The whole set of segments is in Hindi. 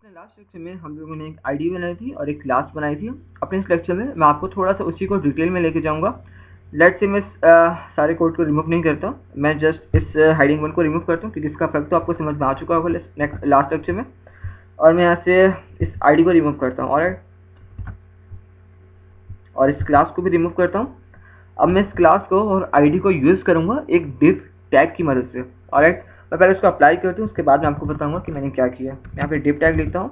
अपने लास्ट लेक्चर में हम लोगों ने एक आईडी बनाई थी और एक क्लास बनाई थी। अपने इस लेक्चर में मैं आपको थोड़ा सा उसी को डिटेल में लेके जाऊंगा। लेट्स से मैं सारे कोड को रिमूव नहीं करता, मैं जस्ट इस हाइडिंग वन को रिमूव करता हूँ क्योंकि इसका फर्क तो आपको समझ में आ चुका होगा नेक्स्ट लास्ट लेक्चर में। और मैं यहाँ से इस आईडी को रिमूव करता हूँ और इस क्लास को भी रिमूव करता हूँ। अब मैं इस क्लास को और आईडी को यूज़ करूँगा एक div टैग की मदद से। ऑलराइट, मैं पहले उसको अप्लाई करता हूँ, उसके बाद मैं आपको बताऊंगा कि मैंने क्या किया। यहाँ पे div टैग लिखता हूँ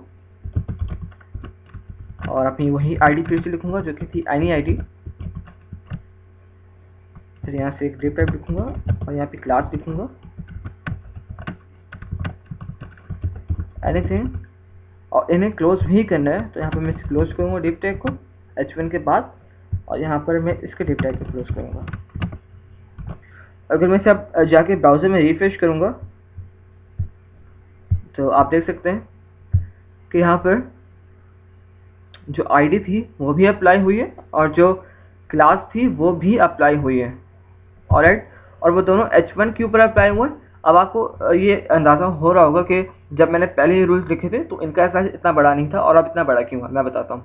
और अपनी वही आईडी फिर से लिखूंगा जो कि थी एनी आईडी। फिर यहाँ से एक div टैग लिखूंगा और यहाँ पे क्लास लिखूंगा एनीथिंग, और इन्हें क्लोज भी करना है तो यहाँ पर मैं क्लोज करूँगा div टैग को h1 के बाद, और यहाँ पर मैं इसके div टैग को क्लोज करूँगा। अगर मैं इसे अब जाके ब्राउज़र में रिफ्रेश करूँगा तो आप देख सकते हैं कि यहाँ पर जो आईडी थी वो भी अप्लाई हुई है और जो क्लास थी वो भी अप्लाई हुई है। ऑलराइट, और वो दोनों h1 के ऊपर अप्लाई हुए। अब आपको ये अंदाज़ा हो रहा होगा कि जब मैंने पहले ही रूल्स लिखे थे तो इनका साइज इतना बड़ा नहीं था, और अब इतना बड़ा क्यों है मैं बताता हूँ।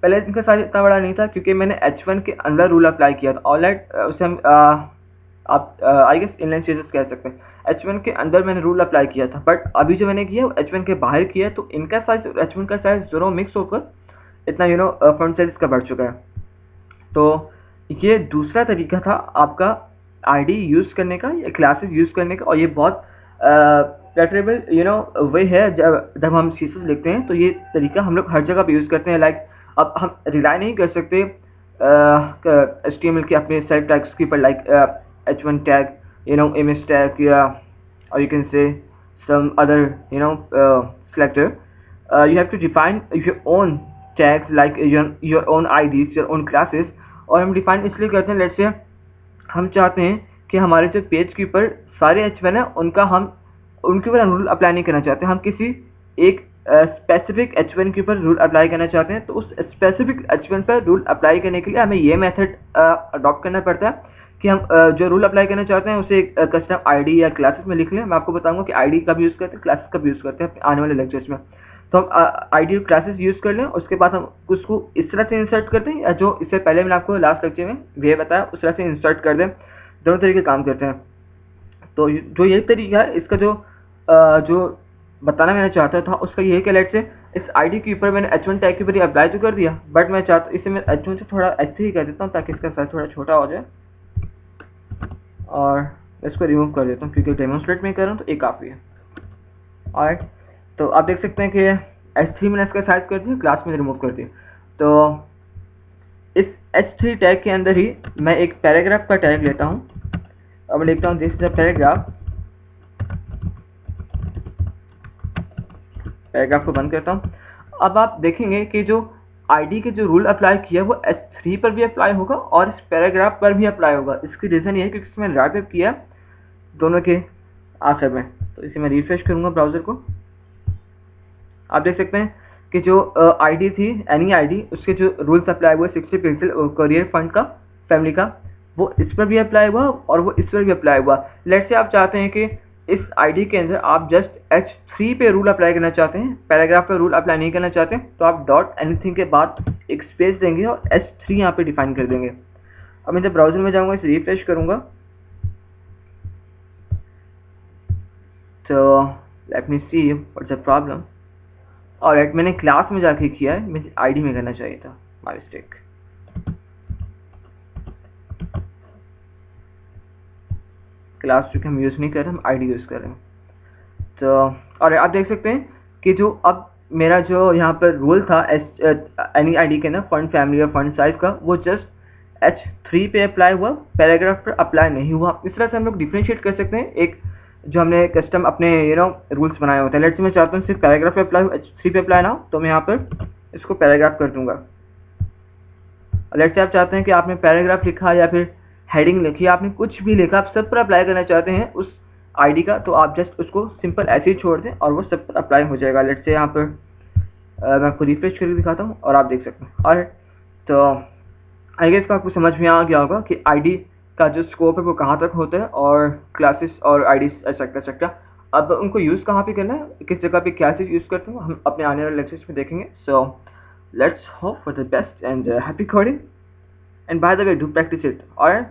पहले इनका साइज इतना बड़ा नहीं था क्योंकि मैंने h1 के अंदर रूल अप्लाई किया था। ऑलराइट, उसे हम आप आई गेस इनलाइन चेंजेस कह सकते हैं। h1 के अंदर मैंने रूल अप्लाई किया था, बट अभी जो मैंने किया h1 के बाहर किया, तो इनका साइज और h1 का साइज दोनों मिक्स होकर इतना फ्रंट साइज इसका बढ़ चुका है। तो ये दूसरा तरीका था आपका आईडी यूज़ करने का या क्लासेस यूज़ करने का, और ये बहुत प्रेफरेबल वे है। जब हम सीएसएस लिखते हैं तो ये तरीका हम लोग हर जगह पे यूज़ करते हैं। लाइक अब हम रिलाई नहीं कर सकते HTML के अपने सेल्फ टैग्स के ऊपर, like h1 tag, image tag, या or you can say some other selector. You have to define your own tags like your own IDs, your own classes। और हम डिफाइन इसलिए करते हैं, लेट्स से हम चाहते हैं कि हमारे जो पेज के ऊपर सारे h1 है उनके ऊपर रूल अप्लाई नहीं करना चाहते, हम किसी एक स्पेसिफिक h1 के ऊपर रूल अप्लाई करना चाहते हैं। तो उस स्पेसिफिक h1 पर रूल अप्लाई करने के लिए हमें ये मेथड अडॉप्ट करना पड़ता है कि हम जो रूल अप्लाई करना चाहते हैं उसे एक कस्टम आईडी या क्लासेस में लिख लें। मैं आपको बताऊंगा कि आईडी कब यूज़ करते हैं, क्लासेस कब यूज़ करते हैं आने वाले लेक्चर्स में। तो हम आईडी और क्लासेस यूज़ कर लें, उसके बाद हम उसको इस तरह से इंसर्ट करते हैं, या जो इससे पहले मैंने आपको लास्ट लेक्चर में ये बताया उस तरह से इंसर्ट कर दें। दोनों तरीके काम करते हैं। तो जो ये तरीका है इसका जो बताना मैंने चाहता था उसका ये है कि लेट्स से इस आईडी के ऊपर मैंने h1 टैग के ऊपर अप्लाई तो कर दिया, बट मैं चाहता इसे मैं h1 से थोड़ा h3 कर देता हूँ ताकि इसका साइज थोड़ा छोटा हो जाए, और इसको रिमूव कर देता हूँ क्योंकि डेमोन्स्ट्रेट में कर रहा हूँ तो ये काफ़ी है। ऑलराइट, तो आप देख सकते हैं कि h3 मैंने इसका साइज कर दिया, क्लास में रिमूव कर दिया। तो इस h3 टैग के अंदर ही मैं एक पैराग्राफ का टैग लेता हूँ। अब मैं लिखता हूँ दिस इज अ पैराग्राफ को बंद करता हूँ। अब आप देखेंगे कि जो आईडी के जो रूल अप्लाई किया वो h3 पर भी अप्लाई होगा और इस पैराग्राफ पर भी अप्लाई होगा। इसकी रीज़न ये है क्योंकि इसमें रैप अप किया दोनों के आखिर में। तो इसे मैं रिफ्रेश करूँगा ब्राउज़र को। आप देख सकते हैं कि जो आईडी थी एनी आईडी, उसके जो रूल्स अप्लाई हुए 60 पिक्सल करियर फंड का फैमिली का, वो इस पर भी अप्लाई हुआ और वो इस पर भी अप्लाई हुआ। लेट्स से आप चाहते हैं कि इस आईडी के अंदर आप जस्ट h3 पे रूल अप्लाई करना चाहते हैं, पैराग्राफ पे रूल अप्लाई नहीं करना चाहते, तो आप डॉट एनीथिंग के बाद एक स्पेस देंगे और h3 यहाँ पे डिफाइन कर देंगे। अब मैं जब ब्राउज़र में जाऊँगा इसे रिफ्रेश करूँगा तो let me see what's the problem. Alright, मैंने क्लास में जाके किया है, मुझे आईडी में करना चाहिए था, माय मिस्टेक। क्लास चूँकि हम यूज़ नहीं कर रहे, हम आईडी यूज़ कर रहे हैं। तो और आप देख सकते हैं कि जो अब मेरा जो यहाँ पर रूल था एनी आईडी के ना फंड फैमिली और फंड साइज का, वो जस्ट h3 पे अप्लाई हुआ, पैराग्राफ पर अप्लाई नहीं हुआ। इस तरह से हम लोग डिफ्रेंशिएट कर सकते हैं एक जो हमने कस्टम अपने रूल्स बनाए होते हैं। लेट्स मैं चाहता हूँ सिर्फ पैराग्राफ पे अप्लाई हो, h3 पे अप्लाई ना हो, तो मैं यहाँ पर इसको पैराग्राफ कर दूंगा। लेट्स से आप चाहते हैं कि आपने पैराग्राफ लिखा या फिर हेडिंग लिखी, आपने कुछ भी लिखा, आप सब पर अप्लाई करना चाहते हैं उस आईडी का, तो आप जस्ट उसको सिंपल ऐसे ही छोड़ दें और वो सब पर अप्लाई हो जाएगा। लेट्स से यहाँ पर मैं आपको रिफ्रेश करके दिखाता हूँ और आप देख सकते हैं। और तो आई गेस आपको समझ में आ गया होगा कि आईडी का जो स्कोप है वो कहाँ तक होता है और क्लासेस और आईडी एक्सेट्रा एक्सेट्रा। अब उनको यूज़ कहाँ पे करना है, किस जगह पे क्या चीज़ यूज़ करते हो, हम अपने आने वाले लेक्चर्स में देखेंगे. So let's hope for the best and happy coding, and by the way do practice it. Alright.